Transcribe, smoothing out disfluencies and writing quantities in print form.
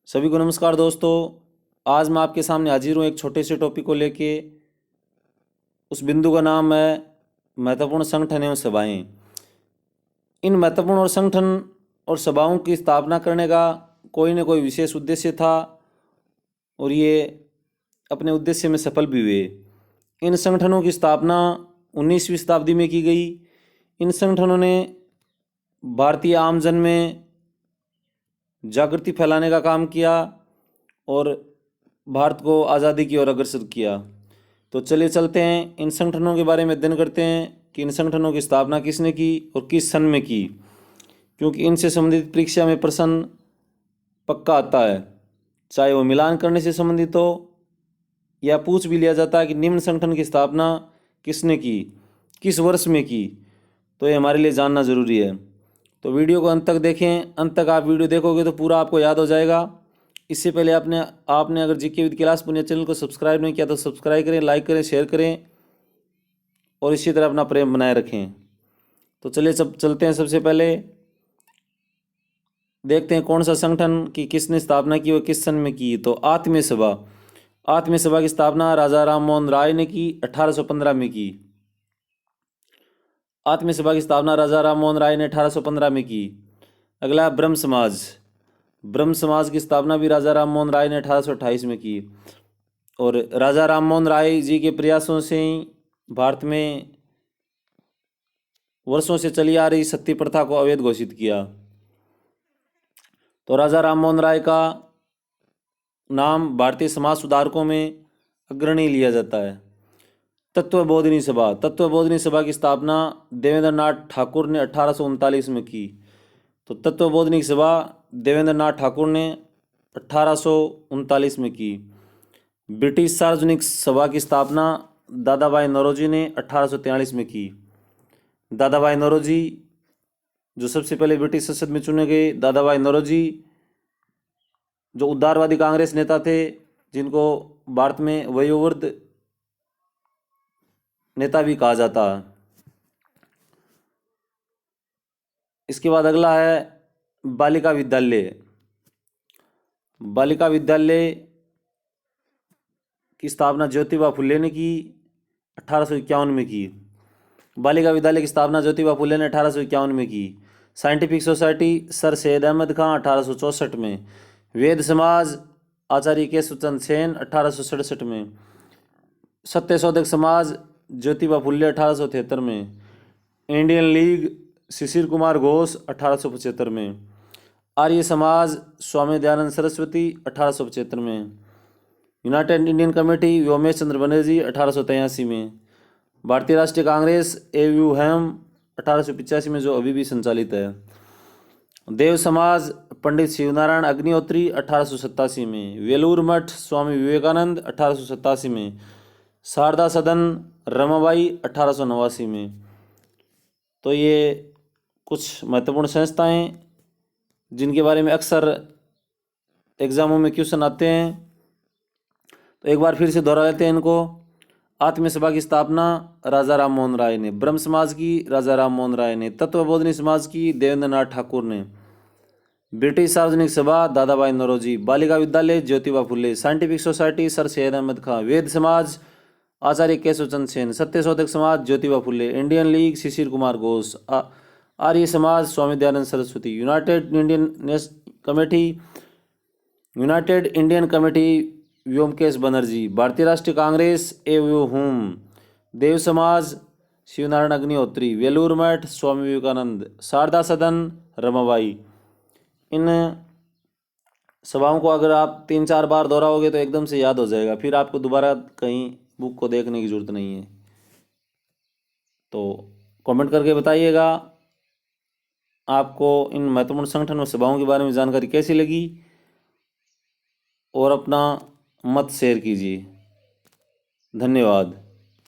सभी को नमस्कार दोस्तों। आज मैं आपके सामने हाजिर हूँ एक छोटे से टॉपिक को लेके। उस बिंदु का नाम है महत्वपूर्ण संगठन एवं सभाएं। इन महत्वपूर्ण और संगठन और सभाओं की स्थापना करने का कोई न कोई विशेष उद्देश्य था और ये अपने उद्देश्य में सफल भी हुए। इन संगठनों की स्थापना 19वीं शताब्दी में की गई। इन संगठनों ने भारतीय आमजन में जागृति फैलाने का काम किया और भारत को आज़ादी की ओर अग्रसर किया। तो चलिए चलते हैं इन संगठनों के बारे में अध्ययन करते हैं कि इन संगठनों की स्थापना किसने की और किस सन में की, क्योंकि इनसे संबंधित परीक्षा में प्रश्न पक्का आता है, चाहे वो मिलान करने से संबंधित हो या पूछ भी लिया जाता है कि निम्न संगठन की स्थापना किसने की, किस वर्ष में की। तो ये हमारे लिए जानना ज़रूरी है। तो वीडियो को अंत तक देखें। अंत तक आप वीडियो देखोगे तो पूरा आपको याद हो जाएगा। इससे पहले आपने अगर GK with class Punia channel को सब्सक्राइब नहीं किया तो सब्सक्राइब करें, लाइक करें, शेयर करें और इसी तरह अपना प्रेम बनाए रखें। तो चलिए चलते हैं। सबसे पहले देखते हैं कौन सा संगठन की किसने स्थापना की और किस सन में की। तो आत्मीय सभा की स्थापना राजा राम मोहन राय ने की 1815 में की। आत्मीय सभा की स्थापना राजा राम मोहन राय ने 1815 में की। अगला ब्रह्म समाज की स्थापना भी राजा राम मोहन राय ने 1828 में की। और राजा राम मोहन राय जी के प्रयासों से ही भारत में वर्षों से चली आ रही सती प्रथा को अवैध घोषित किया। तो राजा राम मोहन राय का नाम भारतीय समाज सुधारकों में अग्रणी लिया जाता है। तत्वबोधिनी सभा की स्थापना देवेंद्र नाथ ठाकुर ने 1839 में की। तो तत्वबोधिनी सभा देवेंद्र नाथ ठाकुर ने 1839 में की। ब्रिटिश सार्वजनिक सभा की स्थापना दादा भाई नौरोजी ने 1843 में की। दादा भाई नौरोजी जो सबसे पहले ब्रिटिश संसद में चुने गए, दादा भाई नौरोजी जो उदारवादी कांग्रेस नेता थे, जिनको भारत में वयोवृद्ध नेता भी कहा जाता है। इसके बाद अगला है बालिका विद्यालय की स्थापना ज्योतिबा फुले ने की 1851 में की। बालिका विद्यालय की स्थापना ज्योतिबा फुले ने 1851 में की। Scientific society sir Syed Ahmad Khan 1864 में। वेद समाज आचार्य केशवचंद सेन 1867 में। सत्य शोधक समाज ज्योतिबा फुले 1873 में। इंडियन लीग शिशिर कुमार घोष 1875 में। आर्य समाज स्वामी दयानंद सरस्वती 1875 में। यूनाइटेड इंडियन कमेटी व्योमेश चंद्र बनर्जी 1883 में। भारतीय राष्ट्रीय कांग्रेस AUM 1885 में, जो अभी भी संचालित है। देव समाज पंडित शिवनारायण अग्निहोत्री 1887 में। वेलूर मठ स्वामी विवेकानंद 1887 में। शारदा सदन रमाबाई 1889 में। तो ये कुछ महत्वपूर्ण संस्थाएं जिनके बारे में अक्सर एग्जामों में क्वेश्चन आते हैं। तो एक बार फिर से दोहरा लेते हैं इनको। आत्मीय सभा की स्थापना राजा राम मोहन राय ने। ब्रह्म समाज की राजा राम मोहन राय ने। तत्वबोधिनी समाज की देवेंद्र नाथ ठाकुर ने। ब्रिटिश सार्वजनिक सभा दादा भाई नौरोजी। बालिका विद्यालय Jyotiba Phule. Scientific society sir Syed Ahmad Khan. Veda Samaj Acharya Keshavchand Sen. Satya Shodhak Samaj Jyotiba Phule. Indian league Shishir Kumar Ghosh. Arya Samaj Swami Dayanand Saraswati. United Indian committee Vyomkesh Banerjee. Bharatiya Rashtriya Congress AUM। देव समाज शिवनारायण अग्निहोत्री। वेलूर मठ स्वामी विवेकानंद। शारदा सदन रमाबाई। इन सभाओं को अगर आप 3-4 बार दोहराओगे तो एकदम से याद हो जाएगा, फिर आपको दोबारा कहीं बुक को देखने की जरूरत नहीं है। तो कमेंट करके बताइएगा आपको इन महत्वपूर्ण संगठन और सभाओं के बारे में जानकारी कैसी लगी और अपना मत शेयर कीजिए। धन्यवाद।